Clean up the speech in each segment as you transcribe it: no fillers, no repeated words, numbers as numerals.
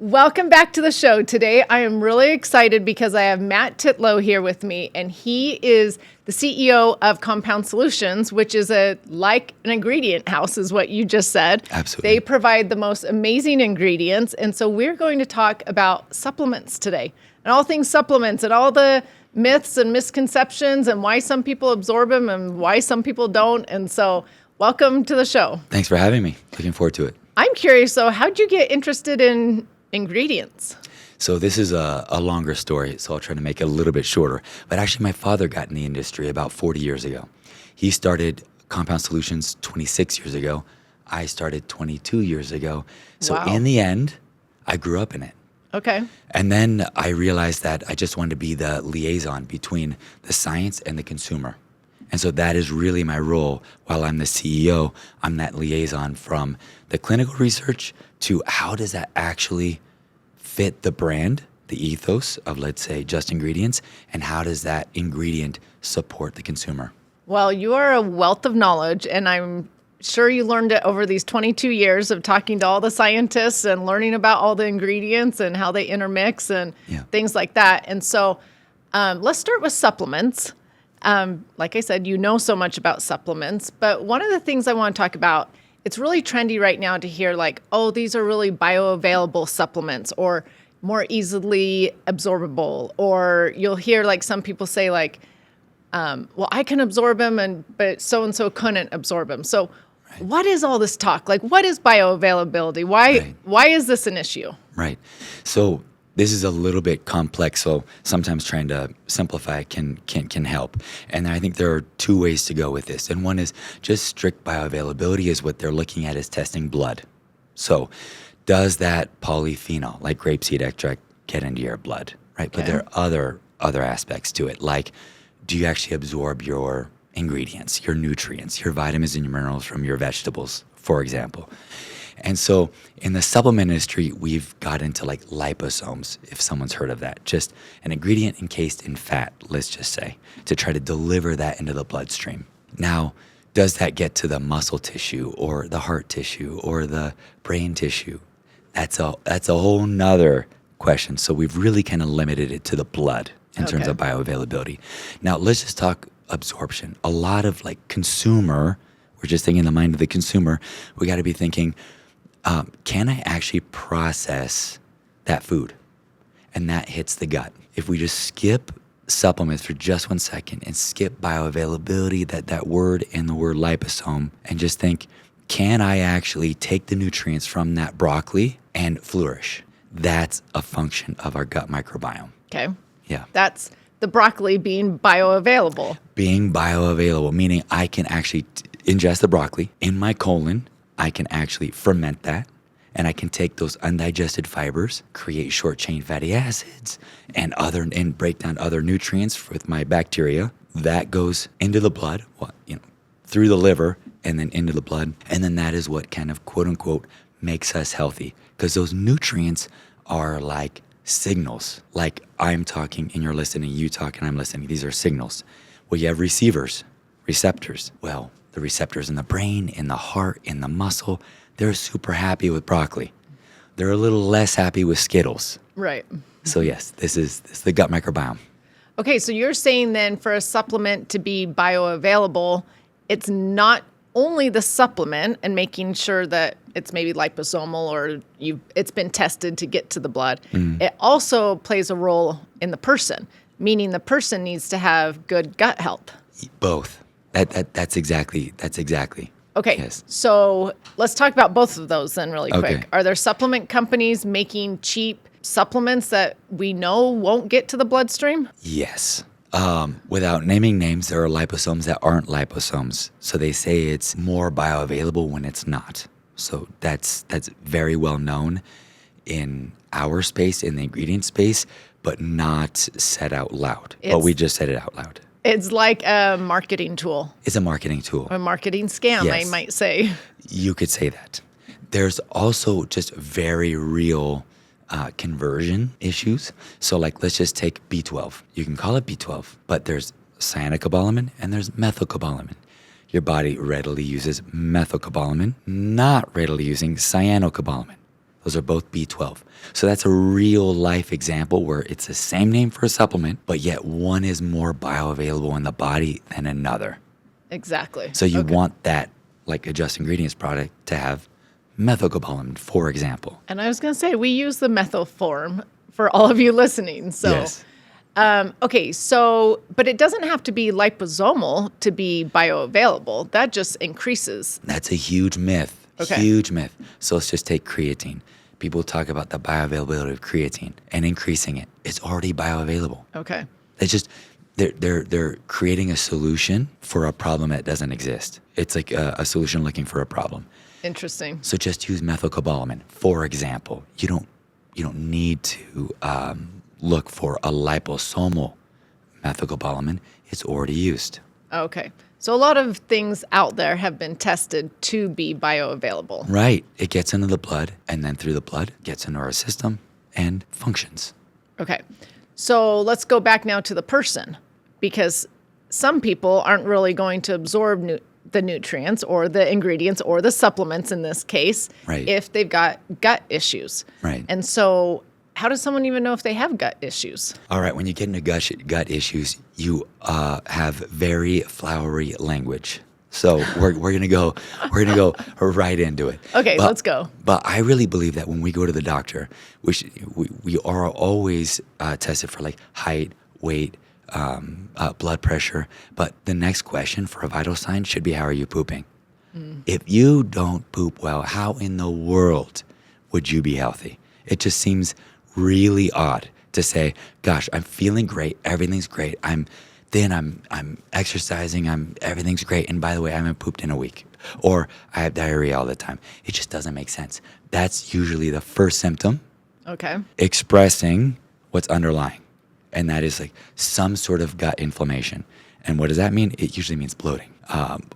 Welcome back to the show. Today, I am really excited because I have Matt Titlow here with me, and he is the CEO of Compound Solutions, which is like an ingredient house, is what you just said. Absolutely. They provide the most amazing ingredients, and so we're going to talk about supplements today, and all things supplements, and all the myths and misconceptions, and why some people absorb them and why some people don't. And so, welcome to the show. Thanks for having me. Looking forward to it. I'm curious, though, how'd you get interested in ingredients? So this is a longer story, so I'll try to make it a little bit shorter. But actually, my father got in the industry about 40 years ago. He started Compound Solutions 26 years ago. I started 22 years ago. So Wow. in the end, I grew up in it. Okay. And then I realized that I just wanted to be the liaison between the science and the consumer. And so that is really my role. While I'm the CEO, I'm that liaison from the clinical research to how does that actually fit the brand, the ethos of, let's say, Just Ingredients, and how does that ingredient support the consumer? Well, you are a wealth of knowledge, and I'm sure you learned it over these 22 years of talking to all the scientists and learning about all the ingredients and how they intermix and things like that. And so let's start with supplements. Like I said, you know so much about supplements, but one of the things I want to talk about, it's really trendy right now to hear like, oh, these are really bioavailable supplements or more easily absorbable. Or you'll hear like some people say like, well, I can absorb them, but so-and-so couldn't absorb them. So what is all this talk? Like, what is bioavailability? Why is this an issue? Right. So this is a little bit complex, so sometimes trying to simplify can help. And I think there are two ways to go with this. And one is just strict bioavailability is what they're looking at is testing blood. So does that polyphenol, like grapeseed extract, get into your blood, right? Okay. But there are other aspects to it, like do you actually absorb your ingredients, your nutrients, your vitamins and your minerals from your vegetables, for example? And so in the supplement industry, we've got into like liposomes, if someone's heard of that, just an ingredient encased in fat, let's just say, to try to deliver that into the bloodstream. Now, does that get to the muscle tissue or the heart tissue or the brain tissue? That's a whole nother question. So we've really kind of limited it to the blood in terms of bioavailability. Now, let's just talk absorption. A lot of like consumer, we're just thinking in the mind of the consumer, we got to be thinking, can I actually process that food? And that hits the gut. If we just skip supplements for just 1 second and skip bioavailability, that word and the word liposome, and just think, can I actually take the nutrients from that broccoli and flourish? That's a function of our gut microbiome. Okay. Yeah. That's the broccoli being bioavailable. Being bioavailable, meaning I can actually ingest the broccoli in my colon. I can actually ferment that, and I can take those undigested fibers, create short-chain fatty acids, and break down other nutrients with my bacteria. That goes into the blood, through the liver, and then into the blood. And then that is what kind of quote-unquote makes us healthy, because those nutrients are like signals. Like I'm talking and you're listening, you talk and I'm listening. These are signals. Well, you have receptors. Well, the receptors in the brain, in the heart, in the muscle, they're super happy with broccoli. They're a little less happy with Skittles. Right. So yes, this is the gut microbiome. Okay, so you're saying then for a supplement to be bioavailable, it's not only the supplement and making sure that it's maybe liposomal or it's been tested to get to the blood. It also plays a role in the person, meaning the person needs to have good gut health. Both. That's exactly. Okay, Yes. So let's talk about both of those then really quick. Okay. Are there supplement companies making cheap supplements that we know won't get to the bloodstream? Yes. Without naming names, there are liposomes that aren't liposomes. So they say it's more bioavailable when it's not. So that's very well known in our space, in the ingredient space, but not said out loud. But we just said it out loud. It's like a marketing tool. It's a marketing tool. A marketing scam, Yes. I might say. You could say that. There's also just very real conversion issues. So like, let's just take B12. You can call it B12, but there's cyanocobalamin and there's methylcobalamin. Your body readily uses methylcobalamin, not readily using cyanocobalamin. Those are both B12. So that's a real life example where it's the same name for a supplement, but yet one is more bioavailable in the body than another. Exactly. So you want that, like a Just Ingredients product, to have methylcobalamin, for example. And I was going to say, we use the methyl form for all of you listening. So, Yes. Okay, so, but it doesn't have to be liposomal to be bioavailable. That just increases. That's a huge myth. Okay. Huge myth. So let's just take creatine. People talk about the bioavailability of creatine and increasing it. It's already bioavailable. Okay. They just they're creating a solution for a problem that doesn't exist. It's like a solution looking for a problem. Interesting. So just use methylcobalamin, for example. You don't need to look for a liposomal methylcobalamin. It's already used. Okay. So a lot of things out there have been tested to be bioavailable. Right. It gets into the blood, and then through the blood, gets into our system and functions. Okay. So let's go back now to the person, because some people aren't really going to absorb the nutrients or the ingredients or the supplements in this case, Right. if they've got gut issues. Right. And so how does someone even know if they have gut issues? All right. When you get into gut issues, you have very flowery language. So we're gonna go right into it. Okay, let's go. But I really believe that when we go to the doctor, we are always tested for like height, weight, blood pressure. But the next question for a vital sign should be, how are you pooping? If you don't poop well, how in the world would you be healthy? It just seems really odd to say, gosh, I'm feeling great, everything's great, I'm exercising, everything's great, and by the way, I haven't pooped in a week, or I have diarrhea all the time. It just doesn't make sense. That's usually the first symptom Okay. expressing what's underlying, and that is like some sort of gut inflammation. And what does that mean? It usually means bloating,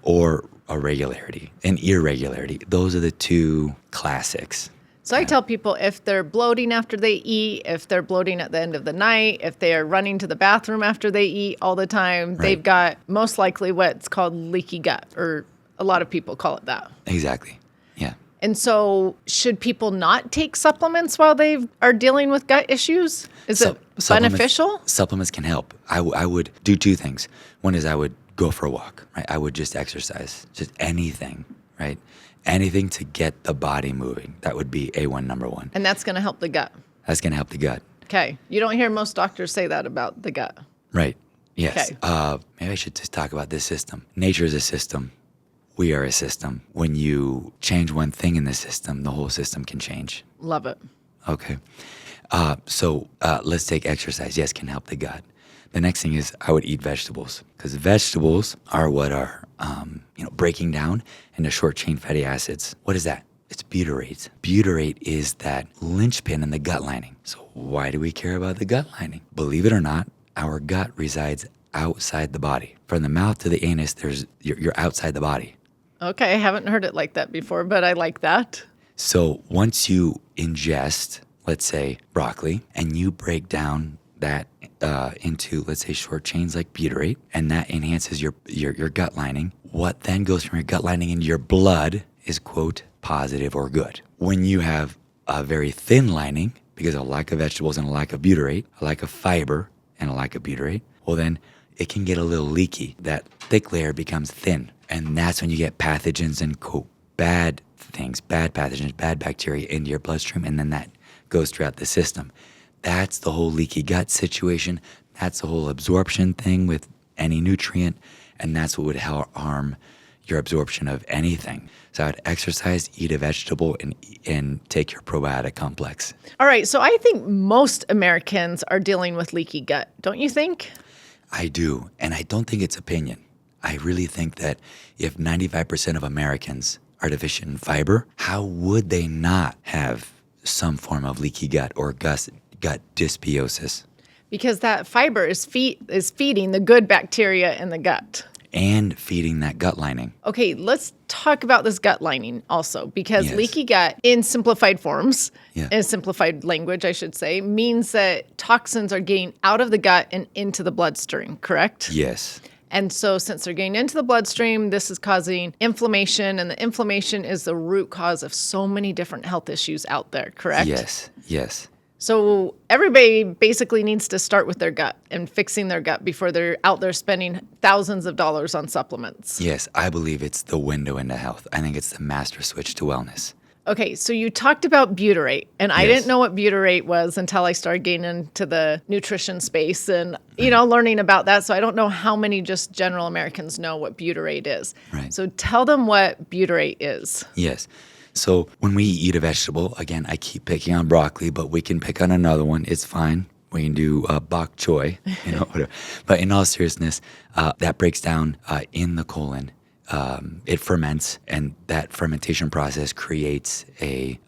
or irregularity and irregularity. Those are the two classics. So I tell people, if they're bloating after they eat, if they're bloating at the end of the night, if they are running to the bathroom after they eat all the time, they've got most likely what's called leaky gut, or a lot of people call it that. Exactly. Yeah. And so should people not take supplements while they are dealing with gut issues? Is it beneficial? Supplements can help. I would do two things. One is I would go for a walk, right? I would just exercise, just anything, right? Anything to get the body moving. That would be A1, number one. And that's going to help the gut. That's going to help the gut. Okay. You don't hear most doctors say that about the gut. Right. Yes. Okay. Maybe I should just talk about this system. Nature is a system. We are a system. When you change one thing in the system, the whole system can change. Love it. Okay. So let's take exercise. Yes, can help the gut. The next thing is I would eat vegetables, because vegetables are what are breaking down into short chain fatty acids. What is that? It's butyrate. Butyrate is that linchpin in the gut lining. So why do we care about the gut lining? Believe it or not, our gut resides outside the body. From the mouth to the anus, you're outside the body. Okay. I haven't heard it like that before, but I like that. So once you ingest, let's say, broccoli, and you break down that into, let's say, short chains like butyrate, and that enhances your gut lining. What then goes from your gut lining into your blood is, quote, positive or good. When you have a very thin lining, because of a lack of vegetables and a lack of butyrate, a lack of fiber and a lack of butyrate, well then it can get a little leaky. That thick layer becomes thin, and that's when you get pathogens and, quote, bad things, bad pathogens, bad bacteria into your bloodstream, and then that goes throughout the system. That's the whole leaky gut situation. That's the whole absorption thing with any nutrient. And that's what would harm your absorption of anything. So I would exercise, eat a vegetable, and take your probiotic complex. All right. So I think most Americans are dealing with leaky gut. Don't you think? I do. And I don't think it's opinion. I really think that if 95% of Americans are deficient in fiber, how would they not have some form of leaky gut or gut dysbiosis? Because that fiber is feeding the good bacteria in the gut. And feeding that gut lining. Okay, let's talk about this gut lining also, because Yes. leaky gut in simplified forms, Yeah. in simplified language, I should say, means that toxins are getting out of the gut and into the bloodstream, correct? Yes. And so since they're getting into the bloodstream, this is causing inflammation, and the inflammation is the root cause of so many different health issues out there, correct? Yes. So everybody basically needs to start with their gut and fixing their gut before they're out there spending thousands of dollars on supplements. Yes, I believe it's the window into health. I think it's the master switch to wellness. Okay, so you talked about butyrate, and I didn't know what butyrate was until I started getting into the nutrition space and, learning about that. So I don't know how many just general Americans know what butyrate is. Right. So tell them what butyrate is. Yes. So when we eat a vegetable, again, I keep picking on broccoli, but we can pick on another one. It's fine. We can do bok choy, whatever. But in all seriousness, that breaks down in the colon. It ferments, and that fermentation process creates a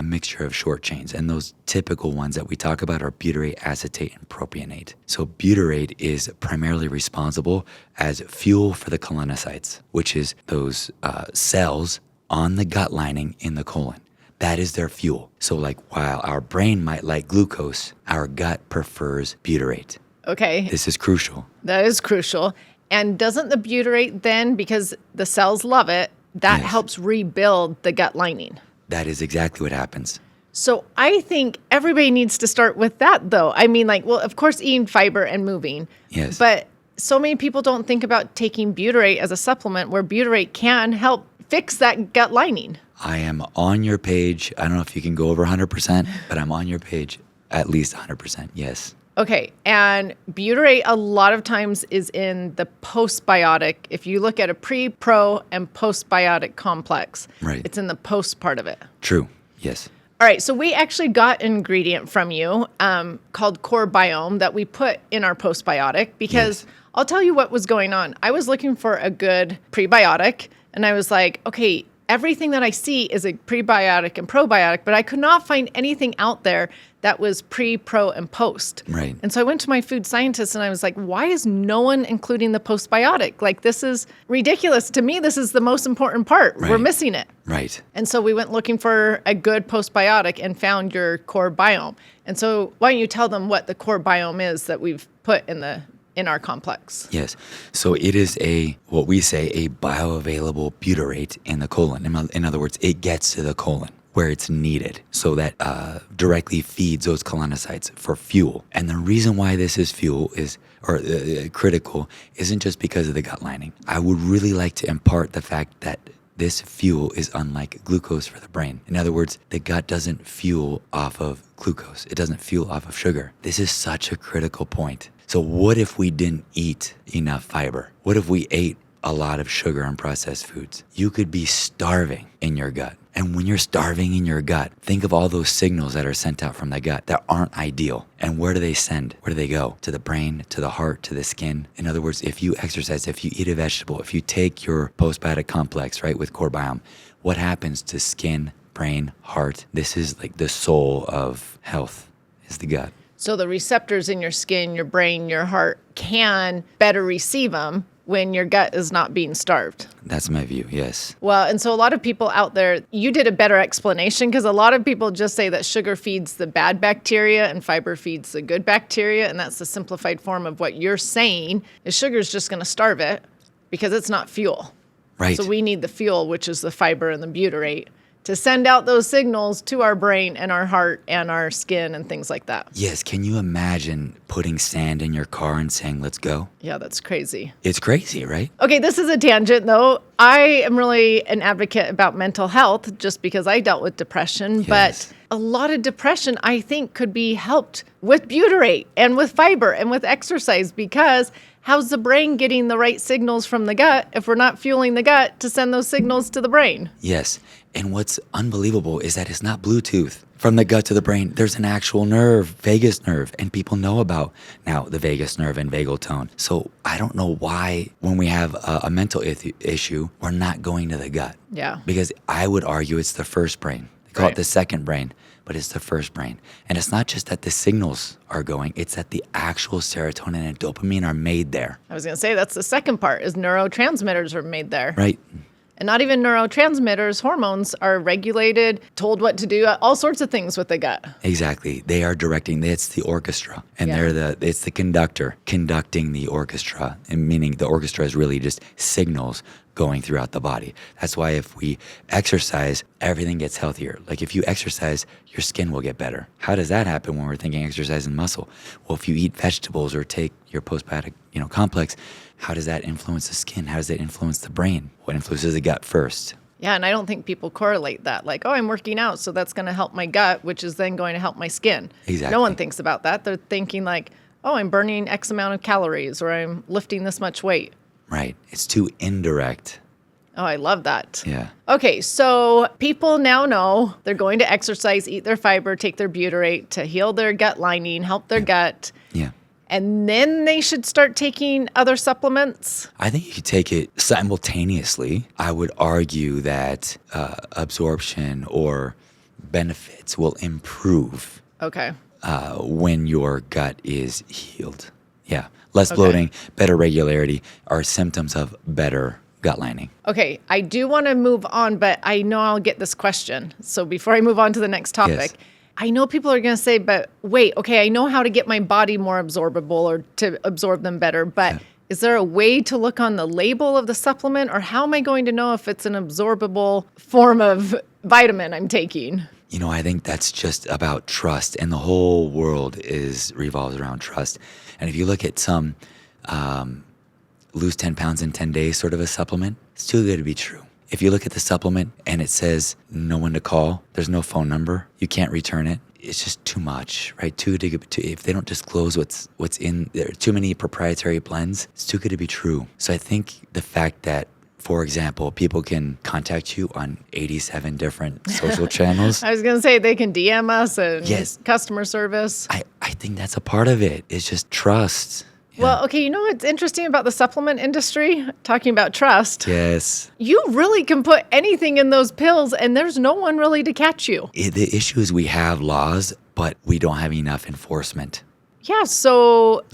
mixture of short chains. And those typical ones that we talk about are butyrate, acetate, and propionate. So butyrate is primarily responsible as fuel for the colonocytes, which is those cells on the gut lining in the colon. That is their fuel. So while our brain might like glucose, our gut prefers butyrate. Okay. This is crucial. That is crucial. And doesn't the butyrate then, because the cells love it, that helps rebuild the gut lining? That is exactly what happens. So I think everybody needs to start with that, though. I mean, of course, eating fiber and moving. Yes. But so many people don't think about taking butyrate as a supplement, where butyrate can help fix that gut lining. I am on your page. I don't know if you can go over 100%, but I'm on your page at least 100%. Yes. Okay, and butyrate a lot of times is in the postbiotic. If you look at a pre, pro, and postbiotic complex, it's in the post part of it. True, yes. All right, so we actually got an ingredient from you called core biome that we put in our postbiotic because I'll tell you what was going on. I was looking for a good prebiotic, and I was like, okay, everything that I see is a prebiotic and probiotic, but I could not find anything out there that was pre, pro, and post. Right. And so I went to my food scientist and I was like, why is no one including the postbiotic? This is ridiculous. To me, this is the most important part. Right. We're missing it. Right. And so we went looking for a good postbiotic and found your core biome. And so why don't you tell them what the core biome is that we've put in our complex? Yes. So it is what we say, a bioavailable butyrate in the colon. In other words, it gets to the colon where it's needed. So that directly feeds those colonocytes for fuel. And the reason why this is critical isn't just because of the gut lining. I would really like to impart the fact that this fuel is unlike glucose for the brain. In other words, the gut doesn't fuel off of glucose. It doesn't fuel off of sugar. This is such a critical point. So what if we didn't eat enough fiber? What if we ate a lot of sugar and processed foods? You could be starving in your gut. And when you're starving in your gut, think of all those signals that are sent out from the gut that aren't ideal. And where do they send? Where do they go? To the brain, to the heart, to the skin. In other words, if you exercise, if you eat a vegetable, if you take your postbiotic complex, with core biome, what happens to skin, brain, heart? This is the soul of health, is the gut. So the receptors in your skin, your brain, your heart can better receive them when your gut is not being starved. That's my view, yes. Well, and so a lot of people out there, you did a better explanation because a lot of people just say that sugar feeds the bad bacteria and fiber feeds the good bacteria. And that's the simplified form of what you're saying is sugar is just going to starve it because it's not fuel. Right. So we need the fuel, which is the fiber and the butyrate, to send out those signals to our brain and our heart and our skin and things like that. Yes. Can you imagine putting sand in your car and saying, let's go? Yeah, that's crazy. It's crazy, right? Okay, this is a tangent, though. I am really an advocate about mental health just because I dealt with depression. Yes. But a lot of depression, I think, could be helped with butyrate and with fiber and with exercise because how's the brain getting the right signals from the gut if we're not fueling the gut to send those signals to the brain? Yes. And what's unbelievable is that it's not Bluetooth. From the gut to the brain, there's an actual nerve, vagus nerve, and people know about now the vagus nerve and vagal tone. So I don't know why when we have a mental issue, we're not going to the gut. Yeah. Because I would argue it's the first brain. They call it the second brain, but it's the first brain. And it's not just that the signals are going, it's that the actual serotonin and dopamine are made there. I was going to say that's the second part is neurotransmitters are made there. Right. And not even neurotransmitters, hormones are regulated, told what to do, all sorts of things with the gut. Exactly. They are directing. It's the orchestra, and it's the conductor conducting the orchestra, and meaning the orchestra is really just signals going throughout the body. That's why if we exercise, everything gets healthier. Like if you exercise, your skin will get better. How does that happen when we're thinking exercise and muscle? Well, if you eat vegetables or take your postbiotic, complex, how does that influence the skin? How does that influence the brain? What influences the gut first? Yeah, and I don't think people correlate that. Like, I'm working out, so that's going to help my gut, which is then going to help my skin. Exactly. No one thinks about that. They're thinking like, I'm burning X amount of calories, or I'm lifting this much weight. Right. It's too indirect. Oh, I love that. Yeah. Okay, so people now know they're going to exercise, eat their fiber, take their butyrate to heal their gut lining, help their gut. Yeah. And then they should start taking other supplements? I think you could take it simultaneously. I would argue that absorption or benefits will improve when your gut is healed. Yeah. Less bloating, better regularity are symptoms of better gut lining. Okay. I do want to move on, but I know I'll get this question. So before I move on to the next topic, yes. I know people are going to say, but wait, I know how to get my body more absorbable or to absorb them better, but is there a way to look on the label of the supplement, or how am I going to know if it's an absorbable form of vitamin I'm taking? I think that's just about trust, and the whole world revolves around trust. And if you look at some lose 10 pounds in 10 days sort of a supplement, it's too good to be true. If you look at the supplement and it says no one to call, there's no phone number, you can't return it, it's just too much, right? If they don't disclose what's in there, too many proprietary blends, it's too good to be true. So I think the fact that, for example, people can contact you on 87 different social channels. I was going to say they can DM us and customer service. I think that's a part of it. It's just trust. Yeah. Well, you know what's interesting about the supplement industry? Talking about trust. Yes. You really can put anything in those pills and there's no one really to catch you. The issue is we have laws, but we don't have enough enforcement. Yeah, so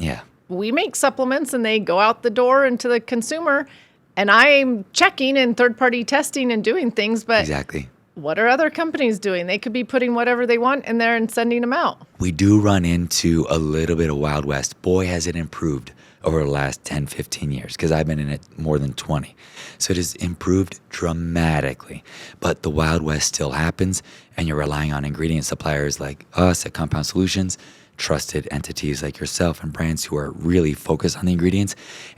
we make supplements and they go out the door into the consumer, and I'm checking and third-party testing and doing things, but exactly. What are other companies doing? They could be putting whatever they want in there and sending them out. We do run into a little bit of Wild West. Boy, has it improved over the last 10, 15 years, because I've been in it more than 20. So it has improved dramatically. But the Wild West still happens, and you're relying on ingredient suppliers like us at Compound Solutions, trusted entities like yourself and brands who are really focused on the ingredients,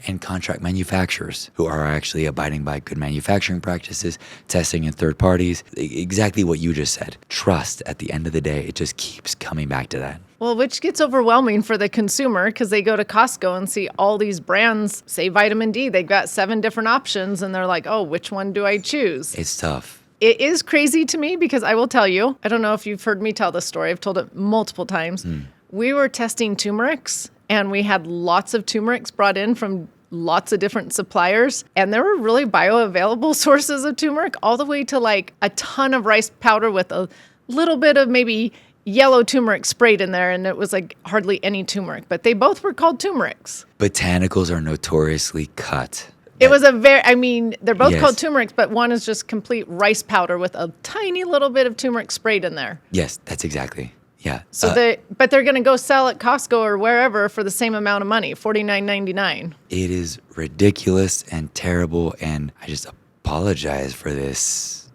and contract manufacturers who are actually abiding by good manufacturing practices, testing in third parties. Exactly what you just said. Trust, at the end of the day, it just keeps coming back to that. Well, which gets overwhelming for the consumer because they go to Costco and see all these brands, say vitamin D. They've got 7 different options and they're like, which one do I choose? It's tough. It is crazy to me because I will tell you, I don't know if you've heard me tell this story. I've told it multiple times. We were testing turmerics, and we had lots of turmerics brought in from lots of different suppliers. And there were really bioavailable sources of turmeric, all the way to like a ton of rice powder with a little bit of maybe yellow turmeric sprayed in there. And it was like hardly any turmeric, but they both were called turmerics. Botanicals are notoriously cut. It was they're both called turmerics, but one is just complete rice powder with a tiny little bit of turmeric sprayed in there. Yes, that's exactly. Yeah. So but they're going to go sell at Costco or wherever for the same amount of money, $49.99. It is ridiculous and terrible, and I just apologize for this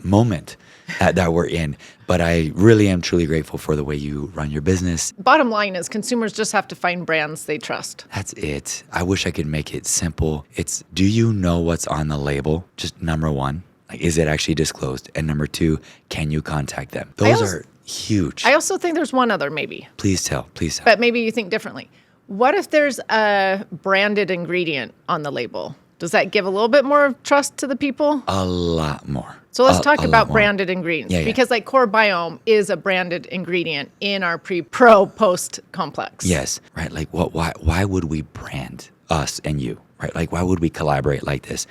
moment that we're in. But I really am truly grateful for the way you run your business. Bottom line is consumers just have to find brands they trust. That's it. I wish I could make it simple. It's, do you know what's on the label? Just number one. Is it actually disclosed? And number 2, can you contact them? Those are huge. I also think there's one other maybe. Please tell. But maybe you think differently. What if there's a branded ingredient on the label? Does that give a little bit more trust to the people? A lot more. So let's talk about branded ingredients. Yeah. Because like Core Biome is a branded ingredient in our pre-pro-post complex. Yes. Right. Like why would we brand us and you? Right? Like, why would we collaborate like this?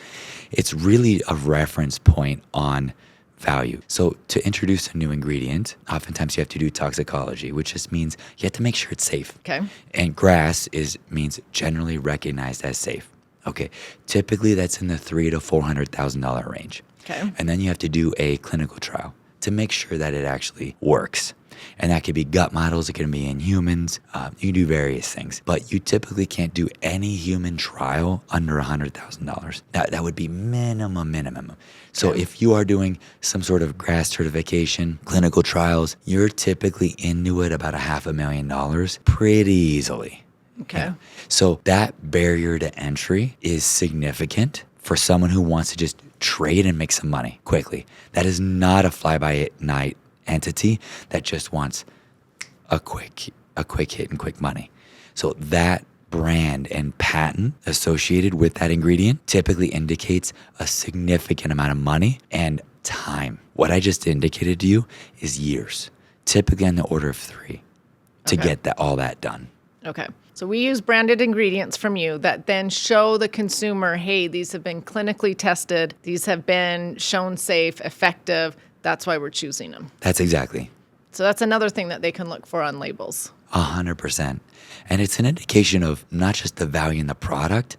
It's really a reference point on value. So to introduce a new ingredient, oftentimes you have to do toxicology, which just means you have to make sure it's safe. Okay. And grass means generally recognized as safe. Okay. Typically that's in the $300,000 to $400,000 range. Okay. And then you have to do a clinical trial to make sure that it actually works. And that could be gut models, it can be in humans, you can do various things. But you typically can't do any human trial under $100,000. That would be minimum. So if you are doing some sort of GRAS certification, clinical trials, you're typically into it about $500,000 pretty easily. Okay. Yeah. So that barrier to entry is significant for someone who wants to just trade and make some money quickly. That is not a fly-by-night entity that just wants a quick hit and quick money. So that brand and patent associated with that ingredient typically indicates a significant amount of money and time. What I just indicated to you is years, typically on the order of 3 to get all that done. Okay. So we use branded ingredients from you that then show the consumer, hey, these have been clinically tested. These have been shown safe, effective. That's why we're choosing them. That's exactly. So that's another thing that they can look for on labels. 100%. And it's an indication of not just the value in the product,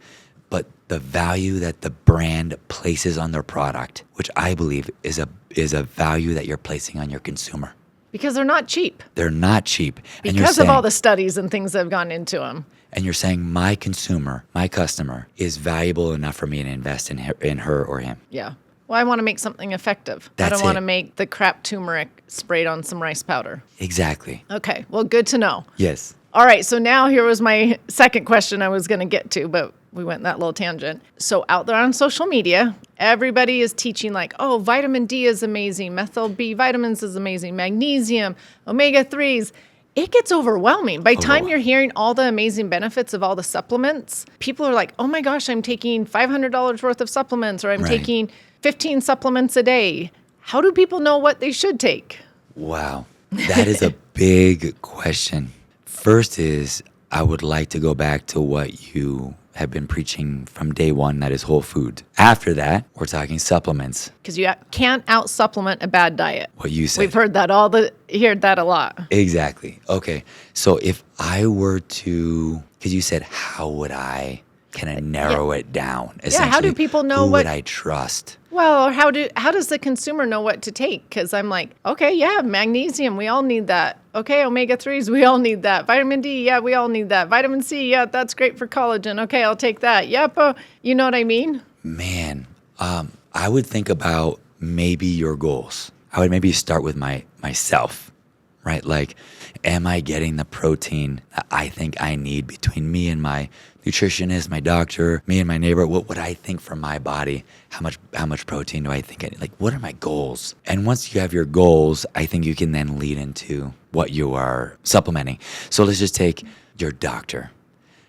but the value that the brand places on their product, which I believe is a value that you're placing on your consumer. Because they're not cheap. They're not cheap. Because of all the studies and things that have gone into them. And you're saying my consumer, my customer, is valuable enough for me to invest in her or him. Yeah. Well, I want to make something effective. I don't want to make the crap turmeric sprayed on some rice powder. Exactly. Okay. Well, good to know. Yes. All right. So now here was my second question I was going to get to, but we went that little tangent. So out there on social media, everybody is teaching like, oh, vitamin D is amazing. Methyl B vitamins is amazing. Magnesium, omega-3s. It gets overwhelming. By the time you're hearing all the amazing benefits of all the supplements, people are like, oh my gosh, I'm taking $500 worth of supplements, or I'm taking 15 supplements a day. How do people know what they should take? Wow. That is a big question. First is, I would like to go back to what you have been preaching from day one, that is whole food. After that, we're talking supplements. Because you can't out-supplement a bad diet. What you said. We've heard that a lot. Exactly. Okay. So if I were to, because you said, how would I kind of narrow it down? Yeah, how do people know who would I trust? Well, how does the consumer know what to take? Because I'm like, okay, yeah, magnesium, we all need that. Okay, omega-3s, we all need that. Vitamin D, yeah, we all need that. Vitamin C, yeah, that's great for collagen. Okay, I'll take that. Yep, you know what I mean? Man, I would think about maybe your goals. I would maybe start with myself, right? Like, am I getting the protein that I think I need between me and my nutritionist, my doctor, me and my neighbor? What would I think for my body? How much protein do I think I need? Like, what are my goals? And once you have your goals, I think you can then lead into what you are supplementing. So let's just take your doctor.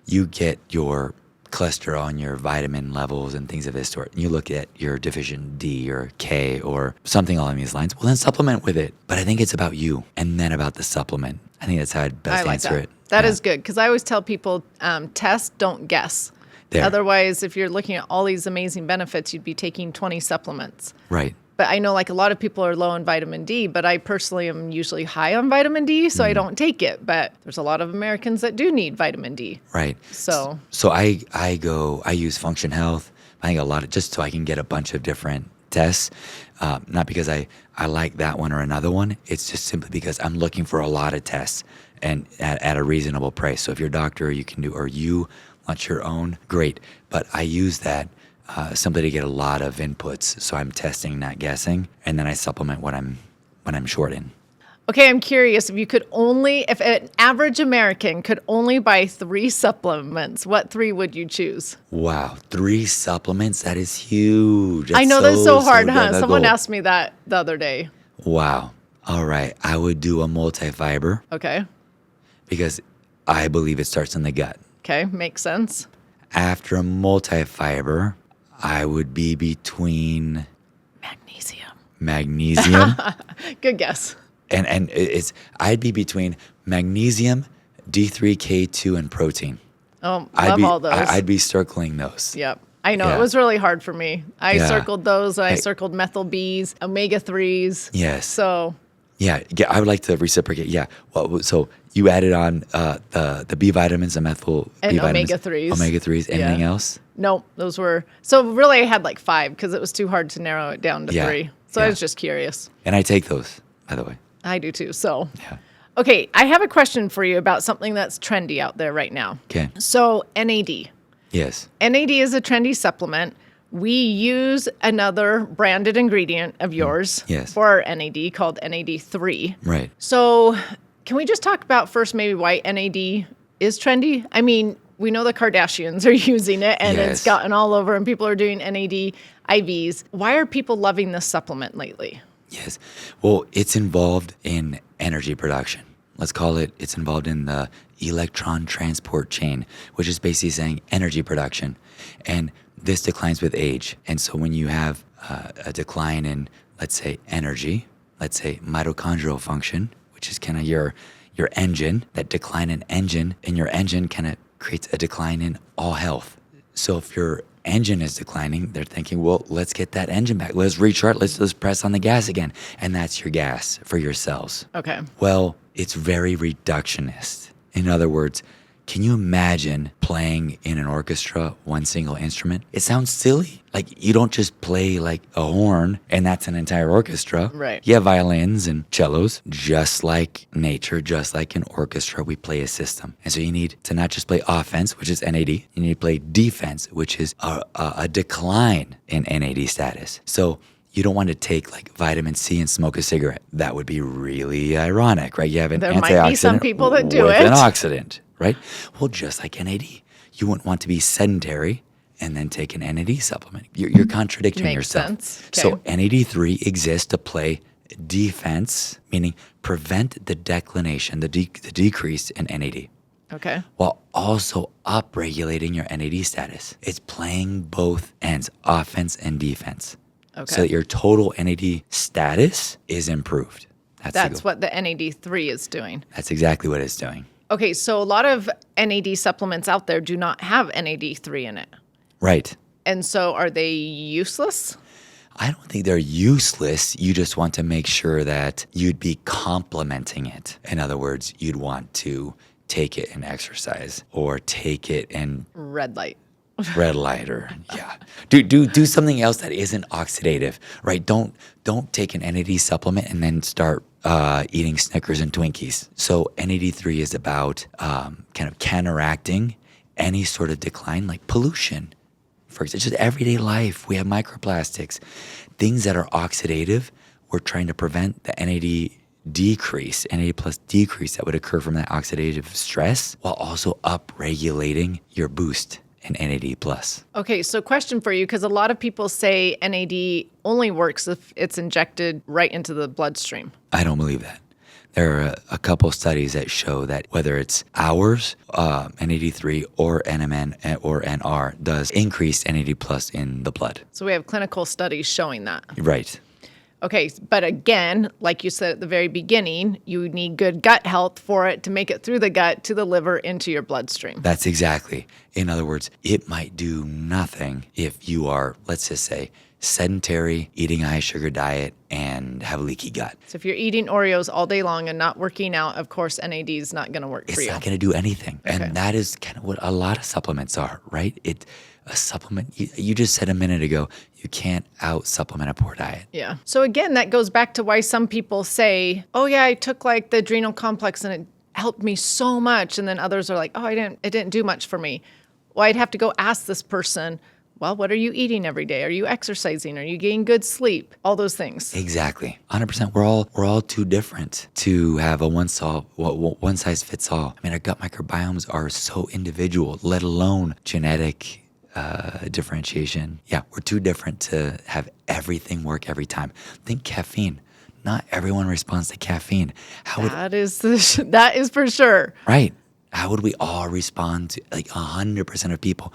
You get your cholesterol and your vitamin levels and things of this sort. And you look at your deficient D or K or something along these lines. Well, then supplement with it. But I think it's about you and then about the supplement. I think that's how I'd best answer it. That is good, because I always tell people, test, don't guess. There. Otherwise, if you're looking at all these amazing benefits, you'd be taking 20 supplements. Right. But I know like a lot of people are low in vitamin D, but I personally am usually high on vitamin D, so I don't take it. But there's a lot of Americans that do need vitamin D. Right. So I use Function Health. I think a lot of, just so I can get a bunch of different tests. Not because I like that one or another one. It's just simply because I'm looking for a lot of tests and at a reasonable price. So if your doctor you can do, or you want your own, great. But I use that simply to get a lot of inputs. So I'm testing, not guessing, and then I supplement when I'm short in. Okay, I'm curious if an average American could only buy 3 supplements, what 3 would you choose? Wow, 3 supplements? That is huge. I know that's so hard, huh? Someone asked me that the other day. Wow. All right, I would do a multifiber. Okay. Because I believe it starts in the gut. Okay, makes sense. After a multifiber, I would be between magnesium. Good guess. And I'd be between magnesium, D3K2, and protein. Oh, all those. I'd be circling those. Yep. I know. Yeah. It was really hard for me. I circled those. I circled methyl Bs, omega-3s. Yes. So. Yeah, I would like to reciprocate. Yeah. Well, so You added on the B vitamins, the methyl And B vitamins. omega-3s. Omega-3s. Anything else? Nope, those were, so really I had like 5 because it was too hard to narrow it down to 3. So I was just curious. And I take those, by the way. I do too, so. Yeah. Okay, I have a question for you about something that's trendy out there right now. Okay. So NAD. Yes. NAD is a trendy supplement. We use another branded ingredient of yours for our NAD called NAD3. Right. So can we just talk about first maybe why NAD is trendy? I mean, we know the Kardashians are using it and it's gotten all over and people are doing NAD IVs. Why are people loving this supplement lately? Yes. Well, it's involved in energy production. Let's call it, it's involved in the electron transport chain, which is basically saying energy production. And this declines with age. And so when you have a decline in, let's say, energy, let's say mitochondrial function, which is kind of your engine, that decline in engine, and your engine kind of creates a decline in all health. So if your engine is declining, they're thinking, well, let's get that engine back. Let's recharge. Let's press on the gas again. And that's your gas for your cells. Okay. Well, it's very reductionist. In other words, can you imagine playing in an orchestra one single instrument? It sounds silly. Like you don't just play like a horn and that's an entire orchestra. Right. You have violins and cellos. Just like nature, just like an orchestra, we play a system. And so you need to not just play offense, which is NAD. You need to play defense, which is a decline in NAD status. So you don't want to take like vitamin C and smoke a cigarette. That would be really ironic, right? You have an antioxidant might be some people that do with it. an oxidant, right? Well, just like NAD, you wouldn't want to be sedentary and then take an NAD supplement. You're contradicting Makes yourself. sense. Okay. So NAD3 exists to play defense, meaning prevent the declination, the decrease in NAD. Okay. While also upregulating your NAD status. It's playing both ends, offense and defense. Okay. So that your total NAD status is improved. That's what the NAD3 is doing. That's exactly what it's doing. Okay, so a lot of NAD supplements out there do not have NAD3 in it. Right. And so are they useless? I don't think they're useless. You just want to make sure that you'd be complementing it. In other words, you'd want to take it and exercise or take it and Red light. red light or do something else that isn't oxidative, right? Don't take an NAD supplement and then start eating Snickers and Twinkies. So NAD3 is about kind of counteracting any sort of decline like pollution. For example, just everyday life, we have microplastics, things that are oxidative. We're trying to prevent the NAD decrease, NAD plus decrease that would occur from that oxidative stress while also upregulating your boost in NAD plus. Okay, so question for you, because a lot of people say NAD only works if it's injected right into the bloodstream. I don't believe that. There are a couple studies that show that whether it's ours, NAD3 or NMN or NR does increase NAD plus in the blood. So we have clinical studies showing that. Right. Okay, but again, like you said at the very beginning, you need good gut health for it to make it through the gut to the liver into your bloodstream. That's exactly. In other words, it might do nothing if you are, let's just say, sedentary, eating a high sugar diet, and have a leaky gut. So if you're eating Oreos all day long and not working out, of course, NAD is not going to work for you. It's not going to do anything. Okay. And that is kind of what a lot of supplements are, right? A supplement, you just said a minute ago, you can't out-supplement a poor diet. Yeah. So again, that goes back to why some people say, oh yeah, I took like the adrenal complex and it helped me so much. And then others are like, oh, it didn't do much for me. Well, I'd have to go ask this person, well, what are you eating every day? Are you exercising? Are you getting good sleep? All those things. Exactly. 100%. We're all too different to have a one size fits all. I mean, our gut microbiomes are so individual, let alone genetic differentiation. Yeah, we're too different to have everything work every time. Think caffeine. Not everyone responds to caffeine. That is for sure. Right. How would we all respond to, like 100% of people,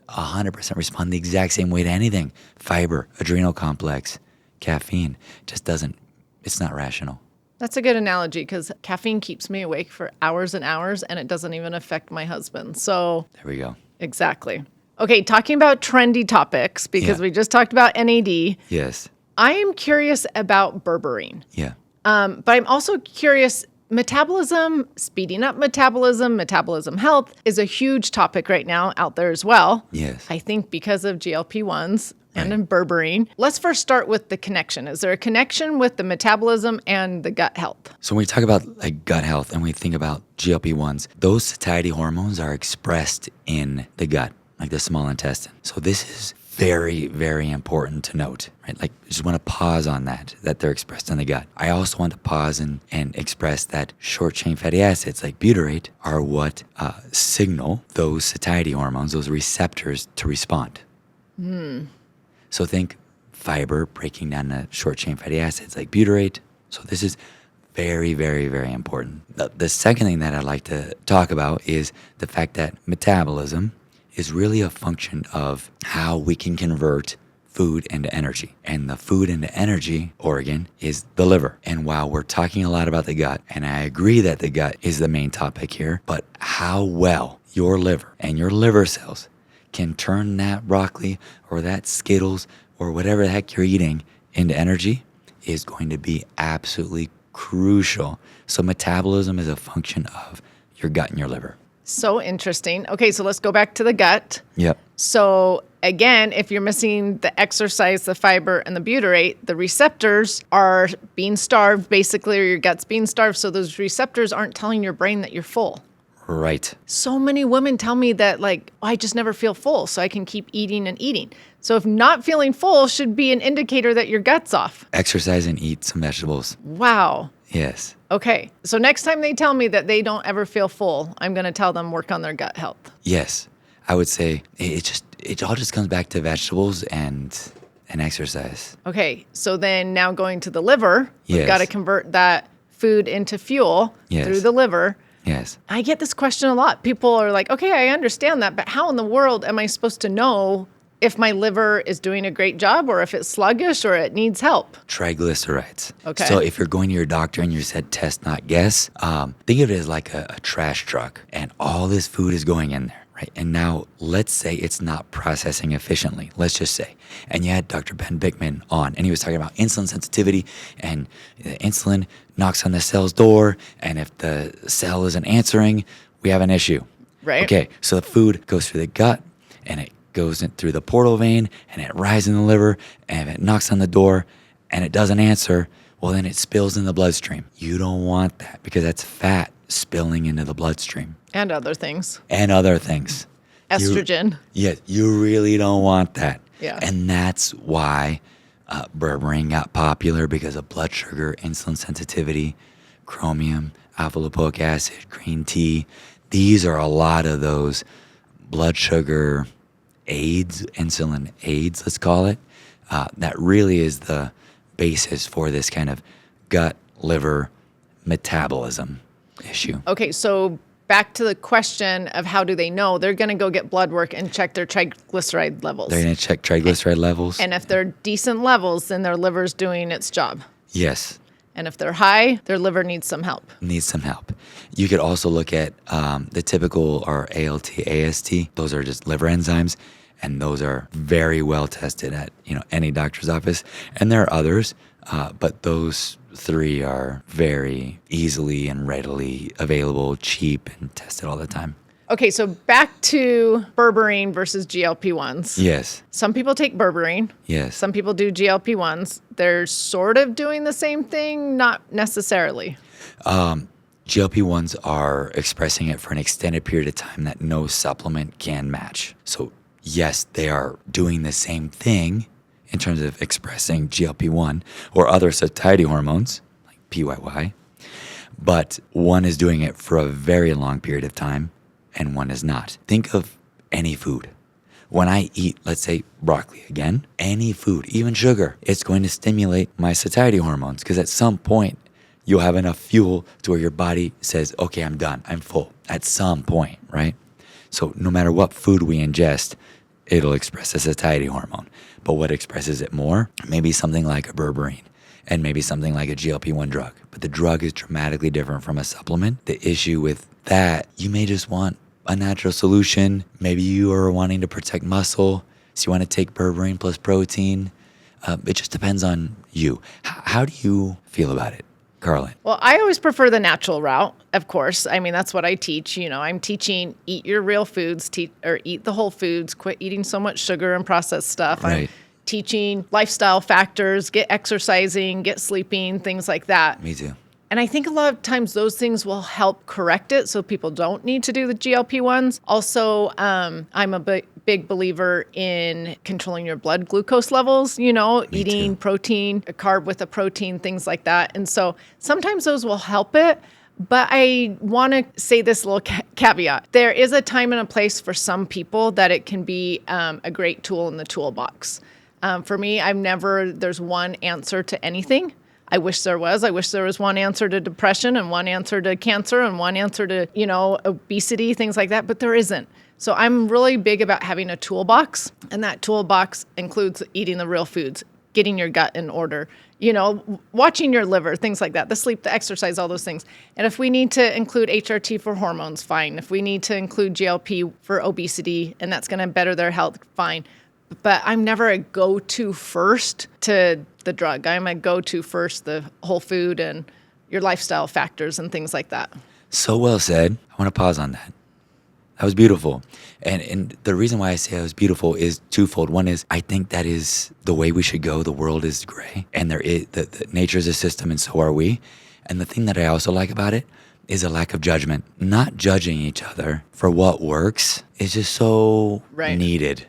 100% respond the exact same way to anything? Fiber, adrenal complex, caffeine. Just doesn't, it's not rational. That's a good analogy because caffeine keeps me awake for hours and hours and it doesn't even affect my husband. So there we go. Exactly. Okay, talking about trendy topics, because we just talked about NAD. Yes. I am curious about berberine. Yeah. But I'm also curious, Metabolism, speeding up metabolism health is a huge topic right now out there as well. Yes. I think because of GLP-1s and in berberine. Let's first start with the connection. Is there a connection with the metabolism and the gut health? So when we talk about like gut health and we think about GLP-1s, those satiety hormones are expressed in the gut, like the small intestine. So this is very, very important to note, right? Like, I just want to pause on that they're expressed in the gut. I also want to pause and express that short-chain fatty acids like butyrate are what signal those satiety hormones, those receptors to respond. So think fiber breaking down the short-chain fatty acids like butyrate. So this is very, very, very important. The second thing that I'd like to talk about is the fact that metabolism is really a function of how we can convert food into energy. And the food into energy organ is the liver. And while we're talking a lot about the gut, and I agree that the gut is the main topic here, but how well your liver and your liver cells can turn that broccoli or that Skittles or whatever the heck you're eating into energy is going to be absolutely crucial. So metabolism is a function of your gut and your liver. So interesting. Okay, so let's go back to the gut. Yep. So again, if you're missing the exercise, the fiber, and the butyrate, the receptors are being starved, basically, or your gut's being starved. So those receptors aren't telling your brain that you're full. Right. So many women tell me that, like, oh, I just never feel full, so I can keep eating and eating. So if not feeling full should be an indicator that your gut's off. Exercise and eat some vegetables. Wow. Yes. Okay. So next time they tell me that they don't ever feel full, I'm going to tell them work on their gut health. Yes. I would say it all just comes back to vegetables and exercise. Okay. So then now going to the liver, we've Yes. got to convert that food into fuel Yes. through the liver. Yes. I get this question a lot. People are like, okay, I understand that, but how in the world am I supposed to know if my liver is doing a great job or if it's sluggish or it needs help? Triglycerides. Okay. So if you're going to your doctor and you said test not guess, think of it as like a trash truck and all this food is going in there, right? And now let's say it's not processing efficiently, let's just say. And you had Dr. Ben Bickman on and he was talking about insulin sensitivity and the insulin knocks on the cell's door. And if the cell isn't answering, we have an issue. Right. Okay. So the food goes through the gut and it goes in through the portal vein and it rises in the liver, and if it knocks on the door and it doesn't answer, well, then it spills in the bloodstream. You don't want that because that's fat spilling into the bloodstream. And other things. And other things. Estrogen. You really don't want that. Yeah. And that's why berberine got popular, because of blood sugar, insulin sensitivity, chromium, alpha lipoic acid, green tea. These are a lot of those blood sugar aids, insulin aids, let's call it, that really is the basis for this kind of gut liver metabolism issue. Okay, so back to the question of how do they know? They're going to go get blood work and check their triglyceride levels. They're going to check triglyceride levels. And if they're decent levels, then their liver's doing its job. Yes. And if they're high, their liver needs some help. Needs some help. You could also look at the typical or ALT, AST. Those are just liver enzymes, and those are very well tested at any doctor's office. And there are others, but those three are very easily and readily available, cheap, and tested all the time. Okay, so back to berberine versus GLP-1s. Yes. Some people take berberine. Yes. Some people do GLP-1s. They're sort of doing the same thing, not necessarily. GLP-1s are expressing it for an extended period of time that no supplement can match. So yes, they are doing the same thing in terms of expressing GLP-1 or other satiety hormones like PYY, but one is doing it for a very long period of time and one is not. Think of any food. When I eat, let's say broccoli again, any food, even sugar, it's going to stimulate my satiety hormones because at some point you'll have enough fuel to where your body says, okay, I'm done, I'm full at some point, right? So no matter what food we ingest, it'll express a satiety hormone. But what expresses it more? Maybe something like a berberine and maybe something like a GLP-1 drug. But the drug is dramatically different from a supplement. The issue with that, you may just want a natural solution. Maybe you are wanting to protect muscle, so you want to take berberine plus protein. It just depends on you. How do you feel about it? Carlin? Well, I always prefer the natural route, of course. I mean, that's what I teach. I'm teaching eat your real foods, or eat the whole foods, quit eating so much sugar and processed stuff. Right. I'm teaching lifestyle factors, get exercising, get sleeping, things like that. Me too. And I think a lot of times those things will help correct it so people don't need to do the GLP-1s. Also, I'm a big believer in controlling your blood glucose levels, eating protein, a carb with a protein, things like that. And so sometimes those will help it. But I want to say this little caveat. There is a time and a place for some people that it can be a great tool in the toolbox. For me, there's one answer to anything. I wish there was. I wish there was one answer to depression and one answer to cancer and one answer to, obesity, things like that, but there isn't. So I'm really big about having a toolbox, and that toolbox includes eating the real foods, getting your gut in order, watching your liver, things like that, the sleep, the exercise, all those things. And if we need to include HRT for hormones, fine. If we need to include GLP for obesity, and that's going to better their health, fine. But I'm never a go-to first to the drug. I'm a go-to first, the whole food and your lifestyle factors and things like that. So well said. I want to pause on that. That was beautiful. And the reason why I say it was beautiful is twofold. One is I think that is the way we should go. The world is gray, and the nature is a system, and so are we. And the thing that I also like about it is a lack of judgment. Not judging each other for what works is just so needed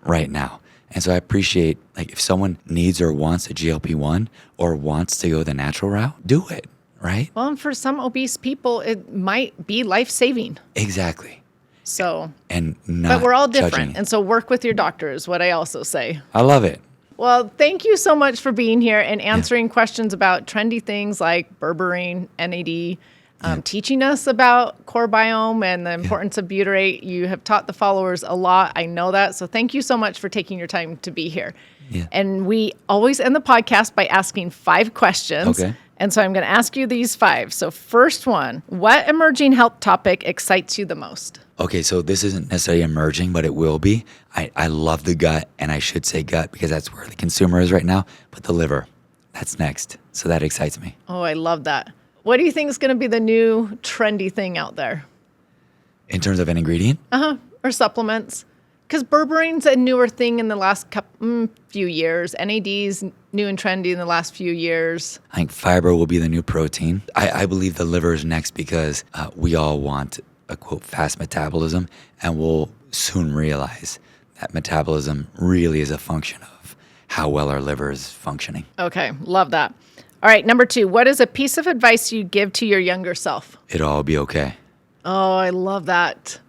right now. And so I appreciate, if someone needs or wants a GLP-1 or wants to go the natural route, do it, right? Well, and for some obese people, it might be life-saving. Exactly. So, and not but we're all judging different. it. And so work with your doctor is what I also say. I love it. Well, thank you so much for being here and answering questions about trendy things like berberine, NAD, teaching us about core biome and the importance of butyrate. You have taught the followers a lot. I know that. So thank you so much for taking your time to be here. Yeah. And we always end the podcast by asking 5 questions. Okay. And so I'm going to ask you these 5. So first one, what emerging health topic excites you the most? Okay, so this isn't necessarily emerging, but it will be. I love the gut, and I should say gut because that's where the consumer is right now, but the liver, that's next. So that excites me. Oh, I love that. What do you think is going to be the new trendy thing out there? In terms of an ingredient? Or supplements? Because berberine's a newer thing in the last few years. NAD's new and trendy in the last few years. I think fiber will be the new protein. I believe the liver is next because we all want a, quote, fast metabolism, and we'll soon realize that metabolism really is a function of how well our liver is functioning. Okay, love that. All right, number 2, what is a piece of advice you give to your younger self? It'll all be okay. Oh, I love that.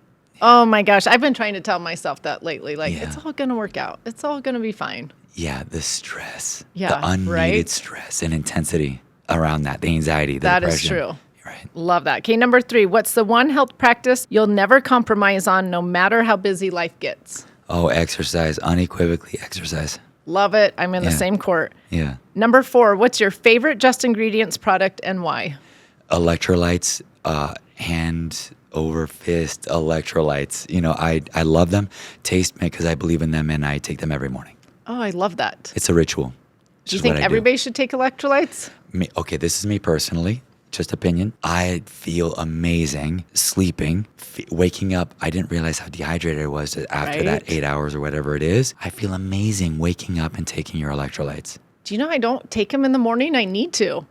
Oh my gosh, I've been trying to tell myself that lately. It's all going to work out. It's all going to be fine. Yeah, the stress, Yeah, the unneeded stress and intensity around that, the anxiety, the depression. That is true. Right. Love that. Okay, number 3, what's the one health practice you'll never compromise on no matter how busy life gets? Oh, exercise, unequivocally exercise. Love it. I'm in the same court. Yeah. Number 4, what's your favorite Just Ingredients product and why? Electrolytes, hand over fist electrolytes. I love them. Taste me because I believe in them and I take them every morning. Oh, I love that. It's a ritual. Do you think everybody should take electrolytes? Okay, this is me personally, just opinion. I feel amazing sleeping, waking up. I didn't realize how dehydrated I was after that 8 hours or whatever it is. I feel amazing waking up and taking your electrolytes. Do you know I don't take them in the morning? I need to.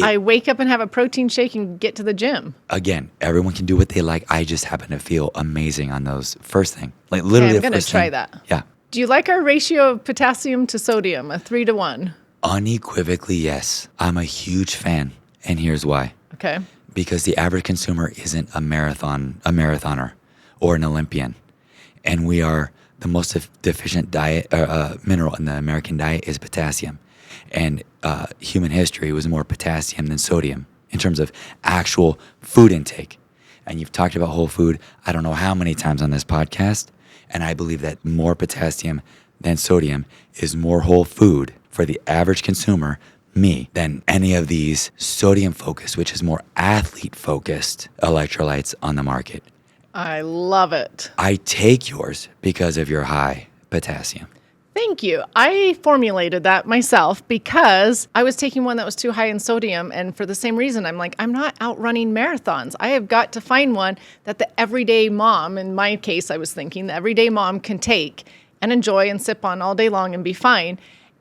I wake up and have a protein shake and get to the gym. Again, everyone can do what they like. I just happen to feel amazing on those first thing. Literally, I'm going to try that. Yeah. Do you like our ratio of potassium to sodium, a 3-to-1? Unequivocally, yes. I'm a huge fan, and here's why. Okay. Because the average consumer isn't a marathoner or an Olympian, and we are the most deficient mineral in the American diet is potassium, and human history was more potassium than sodium in terms of actual food intake. And you've talked about whole food I don't know how many times on this podcast, and I believe that more potassium than sodium is more whole food for the average consumer, me, than any of these sodium-focused, which is more athlete-focused electrolytes on the market. I love it. I take yours because of your high potassium. Thank you. I formulated that myself because I was taking one that was too high in sodium. And for the same reason, I'm like, I'm not outrunning marathons. I have got to find one that the everyday mom, in my case, I was thinking the everyday mom can take and enjoy and sip on all day long and be fine.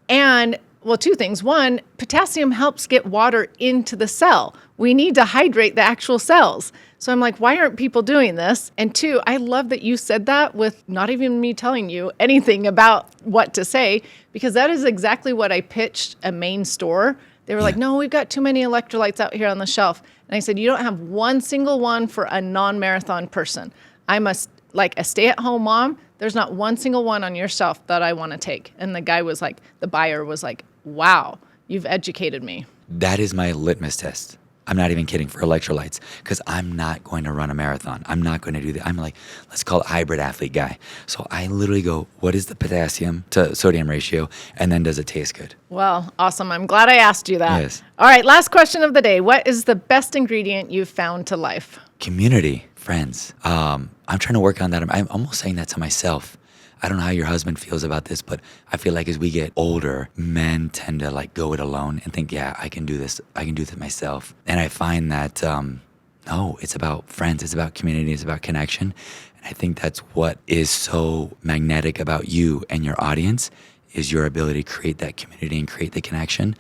And well, two things. One, potassium helps get water into the cell. We need to hydrate the actual cells. So I'm like, why aren't people doing this? And two, I love that you said that with not even me telling you anything about what to say, because that is exactly what I pitched a main store. They were like, no, we've got too many electrolytes out here on the shelf. And I said, you don't have one single one for a non-marathon person. I'm like a stay-at-home mom. There's not one single one on your shelf that I want to take. And the guy was like, the buyer was like, wow, you've educated me. That is my litmus test. I'm not even kidding, for electrolytes, because I'm not going to run a marathon. I'm not going to do that. I'm like, let's call it hybrid athlete guy. So I literally go, what is the potassium to sodium ratio? And then does it taste good? Well, awesome. I'm glad I asked you that. Yes. All right, last question of the day. What is the best ingredient you've found to life? Community, friends. I'm trying to work on that. I'm almost saying that to myself. I don't know how your husband feels about this, but I feel like as we get older, men tend to like go it alone and think, yeah, I can do this. I can do this myself. And I find that, no, it's about friends. It's about community. It's about connection. And I think that's what is so magnetic about you and your audience is your ability to create that community and create the connection.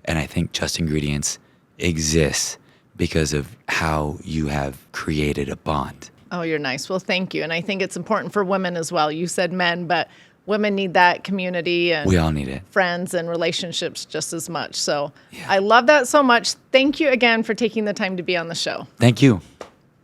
And I think Just Ingredients exists because of how you have created a bond. Oh, you're nice. Well, thank you. And I think it's important for women as well. You said men, but women need that community and we all need it. Friends and relationships just as much. So I love that so much. Thank you again for taking the time to be on the show. Thank you.